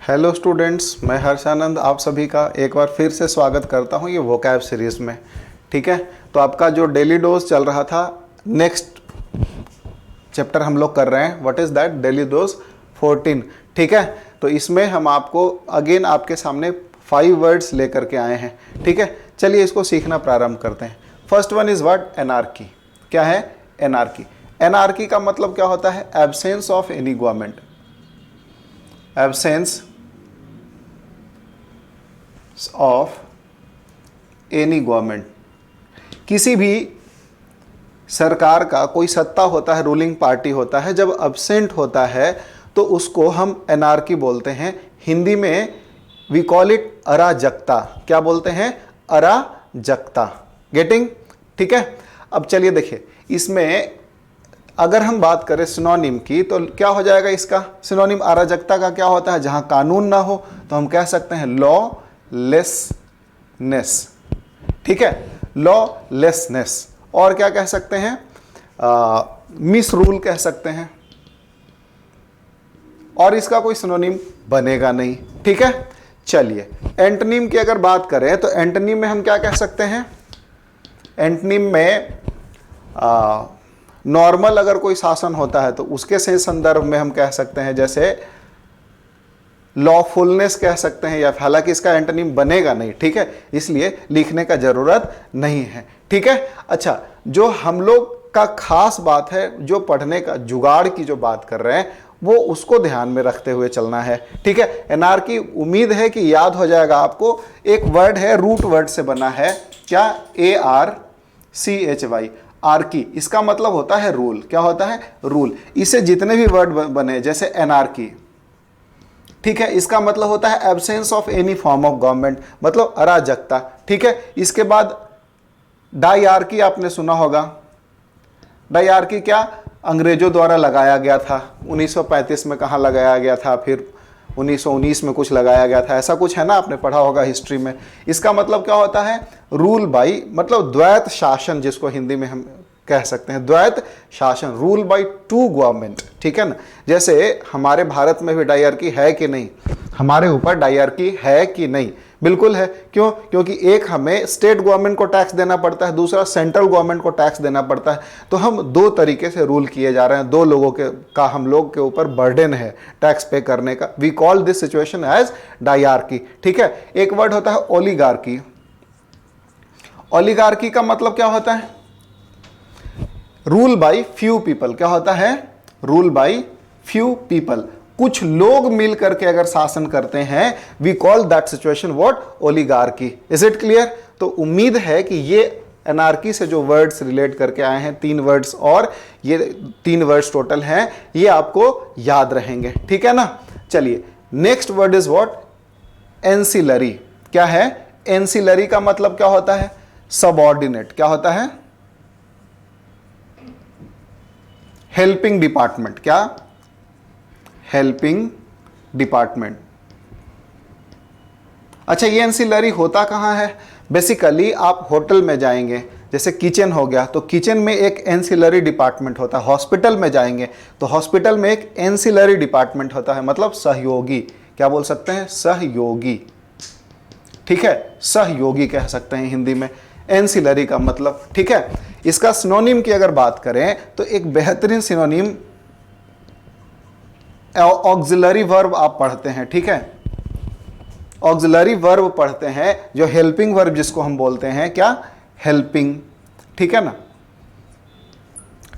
Hello students, मैं हर्षानंद आप सभी का एक बार फिर से स्वागत करता हूं ये वोकैब सीरीज़ में। ठीक है, तो आपका जो डेली डोज चल रहा था, नेक्स्ट चैप्टर हम लोग कर रहे हैं। What is that? Daily dose 14। ठीक है, तो इसमें हम आपको अगेन आपके सामने 5 वर्ड्स लेकर के आए हैं। ठीक है, चलिए इसको सीखना प्रारंभ करते हैं। First one is what? Anarchy. क्या है? एनार्की। एनार्की का मतलब क्या होता है? Absence of any government. Absence of any government. किसी भी सरकार का कोई सत्ता होता है, रूलिंग पार्टी होता है, जब अब्सेंट होता है तो उसको हम एनार्की बोलते हैं। हिंदी में वी कॉल इट अराजकता। क्या बोलते हैं? अराजकता। गेटिंग? ठीक है, अब चलिए देखिए, इसमें अगर हम बात करें सिनोनिम की तो क्या हो जाएगा इसका? सिनोनिम अराजकता का क्या होता है? जहां कानून ना हो तो हम कह सकते हैं लॉलेसनेस। ठीक है, लॉलेसनेस। और क्या कह सकते हैं? मिस रूल कह सकते हैं। और इसका कोई सिनोनिम बनेगा नहीं। ठीक है, चलिए एंटोनिम की अगर बात करें तो एंटोनिम में हम क्या कह सकते हैं? एंटोनिम में नॉर्मल अगर कोई शासन होता है तो उसके से संदर्भ में हम कह सकते हैं, जैसे लॉफुलनेस कह सकते हैं, या हालांकि इसका एंटोनिम बनेगा नहीं। ठीक है, इसलिए लिखने का जरूरत नहीं है। ठीक है, अच्छा, जो हम लोग का खास बात है, जो पढ़ने का जुगाड़ की जो बात कर रहे हैं, वो उसको ध्यान में रखते हुए चलना है। ठीक है, एनार्की उम्मीद है कि याद हो जाएगा आपको। एक वर्ड है, रूट वर्ड से बना है। क्या? ARCHY, Archie. इसका मतलब होता है रूल। क्या होता है? रूल। इससे जितने भी वर्ड बने, जैसे एनार्की, ठीक है, इसका मतलब होता है absence of any form of government, मतलब अराजकता। ठीक है, इसके बाद डायआर्की आपने सुना होगा। डायआर्की क्या? अंग्रेजों द्वारा लगाया गया था। 1935 में कहाँ लगाया गया था, फिर 1919 में कुछ लगाया गया था, ऐसा कुछ है ना, आपने पढ़ा होगा हिस्ट्री में। इसका मतलब क्या होता है? रूल बाई, मतलब द्वैत शासन, जिसको हिंदी में हम कह सकते हैं द्वैत शासन, रूल बाई 2 गवर्नमेंट। ठीक है ना, जैसे हमारे भारत में भी डायआर्की है कि नहीं? हमारे ऊपर डायआर्की है कि नहीं? बिल्कुल है। क्यों? क्योंकि एक हमें स्टेट गवर्नमेंट को टैक्स देना पड़ता है, दूसरा सेंट्रल गवर्नमेंट को टैक्स देना पड़ता है। तो हम दो तरीके से रूल किए जा रहे हैं, दो लोगों के का हम लोग के ऊपर बर्डन है टैक्स पे करने का। We call this situation as diarchy. ठीक है, एक वर्ड होता है ओलिगार्की। ओलिगार्की का मतलब क्या होता है? Rule by few people. क्या होता है? Rule by few people. कुछ लोग मिल करके अगर शासन करते हैं, we call that situation what? Oligarchy. Is it clear? तो उम्मीद है कि ये एनार्की से जो वर्ड्स रिलेट करके आए हैं, 3 वर्ड्स, और ये 3 वर्ड्स टोटल हैं, ये आपको याद रहेंगे। ठीक है ना। चलिए next word is what? Ancillary. क्या है? एंसिलरी का मतलब क्या होता है? सबऑर्डिनेट। क्या होता है? Helping department. क्या? Helping department. अच्छा, ये एंसिलरी होता कहाँ है? बेसिकली आप होटल में जाएंगे, जैसे किचन हो गया, तो किचन में एक एंसिलरी डिपार्टमेंट होता है। हॉस्पिटल में जाएंगे तो हॉस्पिटल में एक एंसिलरी डिपार्टमेंट होता है, मतलब सहयोगी। क्या बोल सकते हैं? सहयोगी। ठीक है, सहयोगी कह सकते हैं हिंदी में एंसिलरी का मतलब। ठीक है, इसका सिनोनिम की अगर बात करें तो एक बेहतरीन सिनोनिम ऑक्सिलरी वर्ब आप पढ़ते हैं। ठीक है, ऑक्सिलरी वर्ब पढ़ते हैं, जो हेल्पिंग वर्ब जिसको हम बोलते हैं। क्या? हेल्पिंग। ठीक है ना।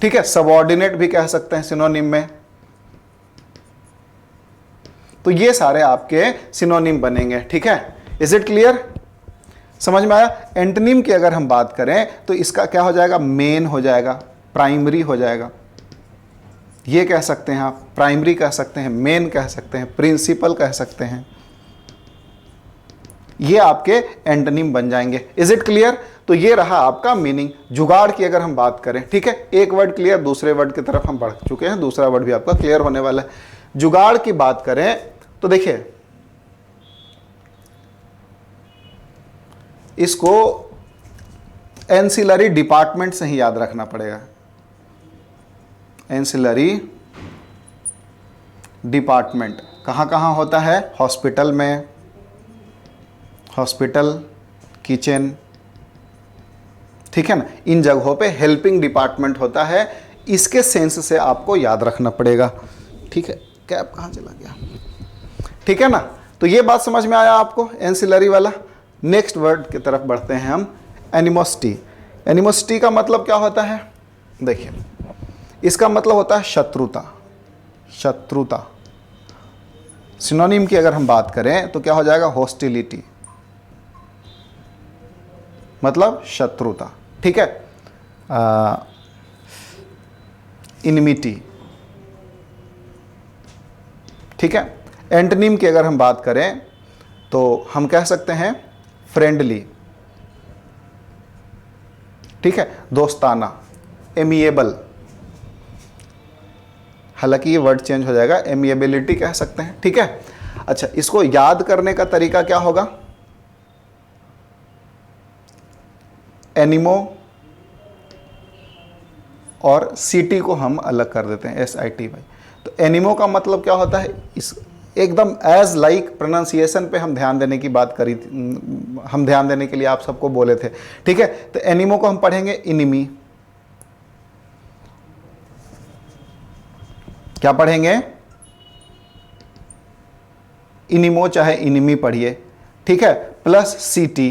ठीक है, सबऑर्डिनेट भी कह सकते हैं सिनोनिम में। तो ये सारे आपके सिनोनिम बनेंगे। ठीक है, इज इट क्लियर? समझ में आया? एंटोनिम की अगर हम बात करें तो इसका क्या हो जाएगा? मेन हो जाएगा, प्राइमरी हो जाएगा। ये कह सकते हैं आप, प्राइमरी कह सकते हैं, मेन कह सकते हैं, प्रिंसिपल कह सकते हैं। ये आपके एंटोनिम बन जाएंगे। Is it clear? तो ये रहा आपका मीनिंग। जुगाड़ की अगर हम बात करें, ठीक है, एक वर्ड क्लियर, दूसरे वर्ड की तरफ हम बढ़ चुके हैं, दूसरा वर्ड भी आपका क्लियर होने वाला है। जुगाड़ की बात करें तो देखिए, इसको एंसिलरी डिपार्टमेंट से ही याद रखना पड़ेगा। एंसिलरी डिपार्टमेंट कहाँ कहाँ होता है? हॉस्पिटल में, हॉस्पिटल, किचन, ठीक है ना, इन जगहों पे हेल्पिंग डिपार्टमेंट होता है। इसके सेंस से आपको याद रखना पड़ेगा, ठीक है। कैप कहाँ चला गया? ठीक है ना, तो ये बात समझ में आया आपको, एंसिलरी वाला। नेक्स्ट वर्ड की तरफ बढ़ते हैं हम, एनिमोसिटी। एनिमोसिटी का मतलब क्या होता है? देखिए, इसका मतलब होता है शत्रुता। शत्रुता सिनोनिम की अगर हम बात करें तो क्या हो जाएगा? हॉस्टिलिटी, मतलब शत्रुता, ठीक है। इनमिटी, ठीक है। एंटोनिम की अगर हम बात करें तो हम कह सकते हैं फ्रेंडली, ठीक है, दोस्ताना, एमिएबल। हालांकि ये वर्ड चेंज हो जाएगा, एमिएबिलिटी कह सकते हैं, ठीक है। अच्छा, इसको याद करने का तरीका क्या होगा? एनिमो और सिटी को हम अलग कर देते हैं, SITY। तो एनिमो का मतलब क्या होता है? इस एकदम एज लाइक प्रोनाउंसिएशन पे हम ध्यान देने की बात करी, हम ध्यान देने के लिए आप सबको बोले थे, ठीक है। तो एनिमो को हम पढ़ेंगे इनिमी। क्या पढ़ेंगे? इनिमो चाहे इनिमी पढ़िए, ठीक है, प्लस सिटी,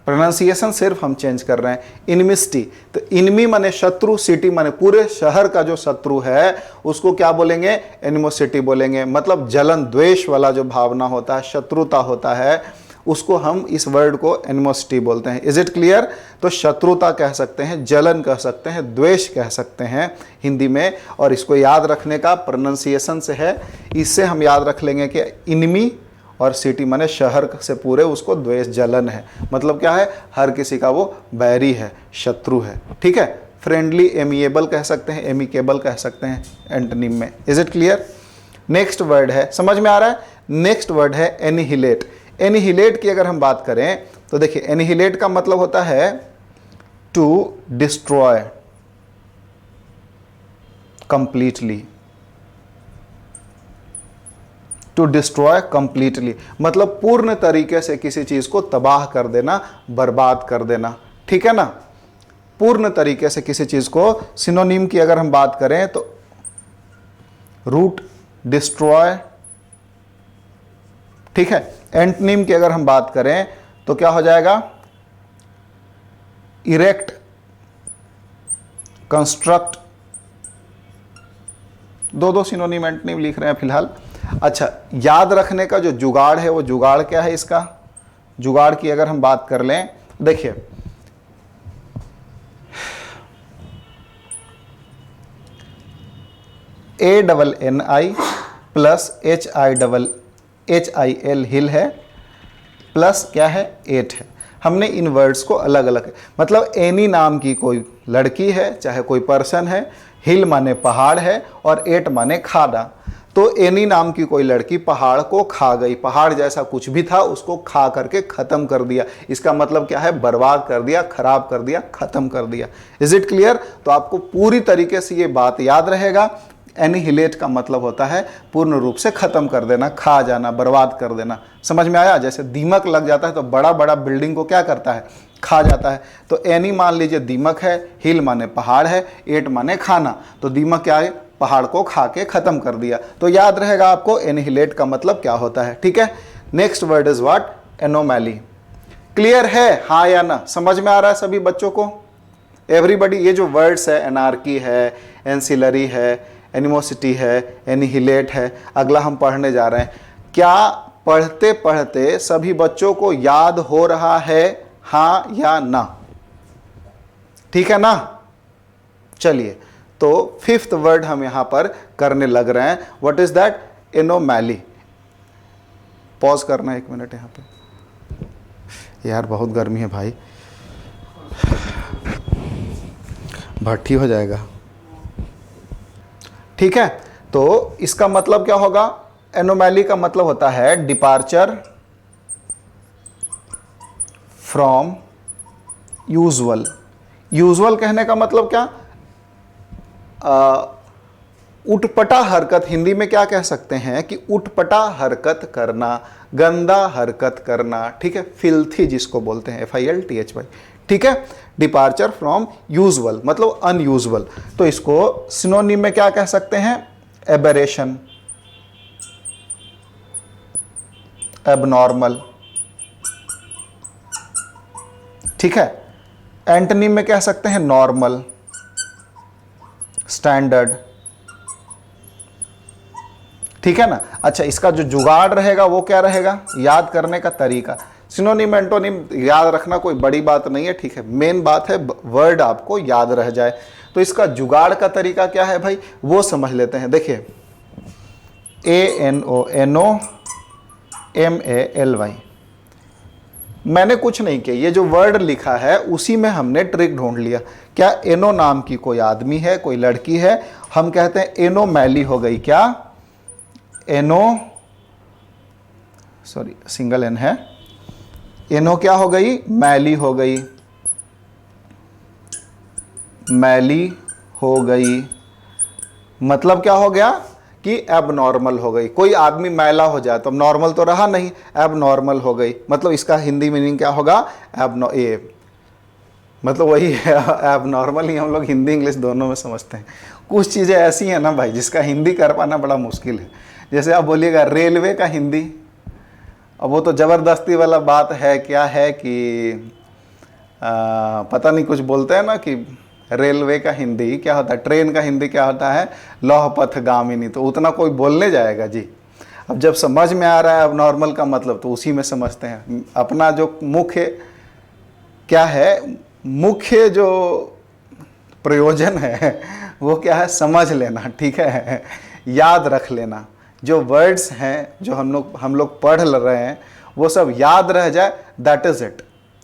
प्रोनाउंसिएशन सिर्फ हम चेंज कर रहे हैं, इनमिस्टी। तो इनमी माने शत्रु, सिटी माने पूरे शहर का जो शत्रु है उसको क्या बोलेंगे? एनिमोसिटी बोलेंगे। मतलब जलन द्वेष वाला जो भावना होता है, शत्रुता होता है, उसको हम इस वर्ड को एनिमोसिटी बोलते हैं। Is it clear? तो शत्रुता कह सकते हैं, जलन कह सकते हैं, द्वेष कह सकते हैं हिंदी में। और इसको याद रखने का प्रोनाउंसिएशन से है, इससे हम याद रख लेंगे कि इनमी और सिटी माने शहर से पूरे उसको द्वेष, जलन है। मतलब क्या है? हर किसी का वो बैरी है, शत्रु है, ठीक है। फ्रेंडली, एमिएबल कह सकते हैं, एमिकेबल कह सकते हैं एंटोनिम में। Is it clear? Next word है, समझ में आ रहा है? नेक्स्ट वर्ड है एनिहिलेट। एनिहिलेट की अगर हम बात करें तो देखिए, एनिहिलेट का मतलब होता है to destroy completely. To destroy completely मतलब पूर्ण तरीके से किसी चीज को तबाह कर देना, बर्बाद कर देना, ठीक है ना। पूर्ण तरीके से किसी चीज को, सिनोनिम की अगर हम बात करें तो रूट, डिस्ट्रॉय, ठीक है। एंटोनिम की अगर हम बात करें तो क्या हो जाएगा? Erect, construct. दो सिनोनिम एंटोनिम लिख रहे हैं फिलहाल। अच्छा, याद रखने का जो जुगाड़ है, वो जुगाड़ क्या है इसका? जुगाड़ की अगर हम बात कर लें, देखिए, ANNI प्लस HIL हिल है, प्लस क्या है? 8 है। हमने इन वर्ड्स को अलग अलग, मतलब एनी नाम की कोई लड़की है, चाहे कोई पर्सन है, हिल माने पहाड़ है, और 8 माने खाना। तो एनी नाम की कोई लड़की पहाड़ को खा गई, पहाड़ जैसा कुछ भी था उसको खा करके खत्म कर दिया। इसका मतलब क्या है? बर्बाद कर दिया, खराब कर दिया, खत्म कर दिया। Is it clear? तो आपको पूरी तरीके से ये बात याद रहेगा। एनिहिलेट का मतलब होता है पूर्ण रूप से खत्म कर देना, खा जाना, बर्बाद कर देना। समझ में आया? जैसे दीमक लग जाता है तो बड़ा बड़ा बिल्डिंग को क्या करता है? खा जाता है। तो एनी मान लीजिए दीमक है, हिल माने पहाड़ है, 8 माने खाना। तो दीमक क्या है? पहाड़ को खा के खत्म कर दिया। तो याद रहेगा आपको एनिहिलेट का मतलब क्या होता है, ठीक है। Next word is what? Anomaly. Clear है, हाँ या ना? समझ में आ रहा है सभी बच्चों को? एवरीबडी, ये जो वर्ड्स है, एनार्की है, एंसिलरी है, एनिमोसिटी है, एनिहिलेट है, अगला हम पढ़ने जा रहे हैं। क्या पढ़ते पढ़ते सभी बच्चों को याद हो रहा है, हाँ या ना? ठीक है ना? चलिए, तो 5th वर्ड हम यहां पर करने लग रहे हैं। What is that? Anomaly. Pause करना 1 मिनट यहां पे। यार बहुत गर्मी है भाई, भट्टी हो जाएगा, ठीक है। तो इसका मतलब क्या होगा? एनोमैली का मतलब होता है डिपार्चर फ्रॉम यूजुअल। यूजुअल कहने का मतलब क्या? उटपटा हरकत हिंदी में क्या कह सकते हैं कि उटपटा हरकत करना, गंदा हरकत करना, ठीक है, फिल्थी जिसको बोलते हैं, FILTHY, ठीक है। डिपार्चर फ्रॉम यूजुअल मतलब अनयूजुअल, तो इसको सिनोनिम में क्या कह सकते हैं, एबरेशन, एबनॉर्मल, ठीक है। एंटोनिम में कह सकते हैं नॉर्मल, स्टैंडर्ड, ठीक है ना। अच्छा, इसका जो जुगाड़ रहेगा वो क्या रहेगा, याद करने का तरीका। सिनोनिम एंटोनिम याद रखना कोई बड़ी बात नहीं है, ठीक है, मेन बात है वर्ड आपको याद रह जाए। तो इसका जुगाड़ का तरीका क्या है भाई, वो समझ लेते हैं। देखिए, ANONOMALY, मैंने कुछ नहीं किया, ये जो वर्ड लिखा है उसी में हमने ट्रिक ढूंढ लिया। क्या एनो नाम की कोई आदमी है, कोई लड़की है, हम कहते हैं एनोमैली हो गई, क्या सिंगल एन है, एनो क्या हो गई, मैली हो गई, मैली हो गई, मतलब क्या हो गया कि एबनॉर्मल हो गई। कोई आदमी मैला हो जाए तो नॉर्मल तो रहा नहीं, एबनॉर्मल हो गई, मतलब इसका हिंदी मीनिंग क्या होगा, मतलब वही है, एबनॉर्मल ही हम लोग हिंदी इंग्लिश दोनों में समझते हैं। कुछ चीज़ें ऐसी हैं ना भाई जिसका हिंदी कर पाना बड़ा मुश्किल है। जैसे आप बोलिएगा रेलवे का हिंदी, अब वो तो ज़बरदस्ती वाला बात है, क्या है कि पता नहीं कुछ बोलते हैं ना कि रेलवे का हिंदी क्या होता है, ट्रेन का हिंदी क्या होता है, लौह पथ गामिनी, तो उतना कोई बोलने जाएगा जी। अब जब समझ में आ रहा है अब नॉर्मल का मतलब, तो उसी में समझते हैं। अपना जो मुख्य क्या है, मुख्य जो प्रयोजन है वो क्या है, समझ लेना, ठीक है, याद रख लेना। जो वर्ड्स हैं जो हम लोग पढ़ रहे हैं वो सब याद रह जाए, दैट इज़ इट।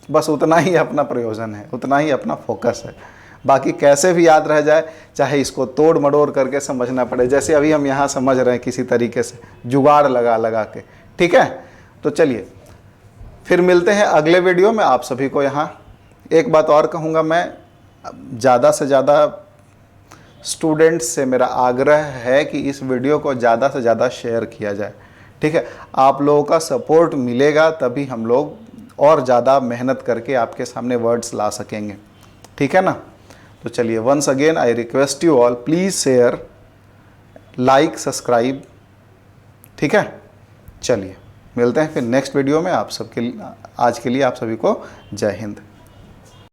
बस उतना ही अपना प्रयोजन है, उतना ही अपना फोकस है। बाकी कैसे भी याद रह जाए, चाहे इसको तोड़ मड़ोड़ करके समझना पड़े, जैसे अभी हम यहाँ समझ रहे हैं किसी तरीके से जुगाड़ लगा लगा के, ठीक है। तो चलिए फिर मिलते हैं अगले वीडियो में। आप सभी को यहाँ एक बात और कहूँगा, मैं ज़्यादा से ज़्यादा स्टूडेंट्स से मेरा आग्रह है कि इस वीडियो को ज़्यादा से ज़्यादा शेयर किया जाए, ठीक है। आप लोगों का सपोर्ट मिलेगा तभी हम लोग और ज़्यादा मेहनत करके आपके सामने वर्ड्स ला सकेंगे, ठीक है ना। तो चलिए, once again I request you all, please share, like, subscribe, ठीक है। चलिए मिलते हैं फिर नेक्स्ट वीडियो में। आप सबके आज के लिए आप सभी को जय हिंद।